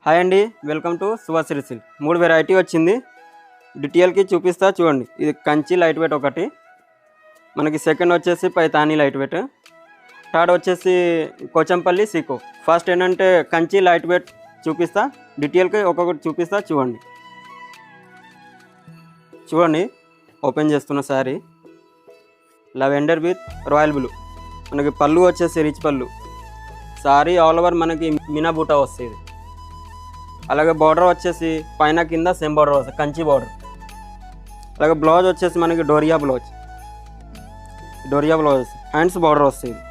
Hi అండి, welcome to Subhashri silk. 3 variety వచ్చింది. డీటెయిల్కి చూపిస్తా చూడండి. ఇది కంచి లైట్ వెయిట్ ఒకటి, మనకి సెకండ్ వచ్చేసి పైతానీ లైట్ వెయిట్, థర్డ్ వచ్చేసి కోచంపల్లి సీకో. ఫస్ట్ ఏంటంటే కంచి లైట్ వెయిట్ చూపిస్తా, డీటెయిల్కి ఒక్కొక్కటి చూపిస్తా చూడండి. ఓపెన్ చేస్తున్న sari lavender with royal blue. మనకి పళ్ళు వచ్చేసి రిచ్ పళ్ళు. శారీ ఆల్ ఓవర్ మనకి మీనా బూటా వస్తుంది. అలాగే బార్డర్ వచ్చేసి పైన కింద సేమ్ బార్డర్ వస్తుంది, కంచి బార్డర్. అలాగే బ్లౌజ్ వచ్చేసి మనకి డోరియా బ్లౌజ్, హ్యాండ్స్ బార్డర్ వస్తుంది.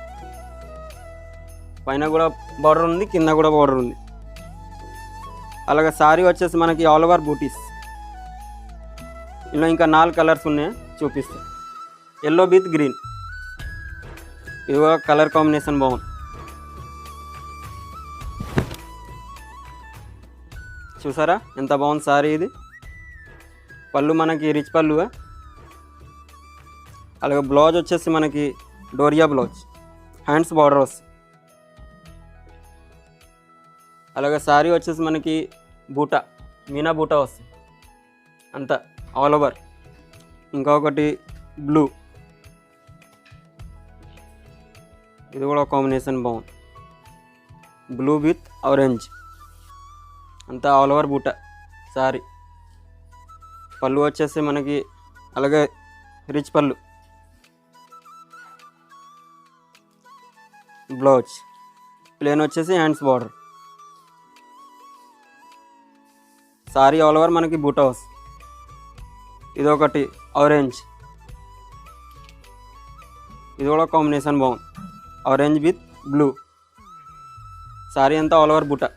పైన కూడా బార్డర్ ఉంది, కింద కూడా బార్డర్ ఉంది. అలాగే శారీ వచ్చేసి మనకి ఆల్ ఓవర్ బూటీస్. ఇలా ఇంకా 4 కలర్స్ ఉన్నాయి, చూపిస్తాను. ఎల్లో విత్ గ్రీన్, ఇది కూడా కలర్ కాంబినేషన్ బాగుంది. చూసారా ఎంత బాగుంది సారీ. ఇది పళ్ళు మనకి రిచ్ పళ్ళు. అలాగే బ్లౌజ్ వచ్చేసి మనకి డోరియా బ్లౌజ్, హ్యాండ్స్ బార్డర్ వస్తుంది. అలాగే శారీ వచ్చేసి మనకి బూటా, మీనా బూటా వస్తుంది అంతా ఆల్ ఓవర్. ఇంకొకటి బ్లూ, ఇది కూడా కాంబినేషన్ బాగుంది. బ్లూ విత్ ఆరెంజ్, అంతా ఆల్ ఓవర్ బూటా సారీ. పళ్ళు వచ్చేసి మనకి అలాగే రిచ్ పళ్ళు. బ్లౌజ్ ప్లేన్ వచ్చేసి hands border. Sorry all over మనకి బూటా వస్తుంది. ఇది ఒకటి ఆరెంజ్, ఇది కూడా కాంబినేషన్ బాగుంది. ఆరెంజ్ విత్ బ్లూ, సారీ అంతా ఆల్ ఓవర్ బూటా.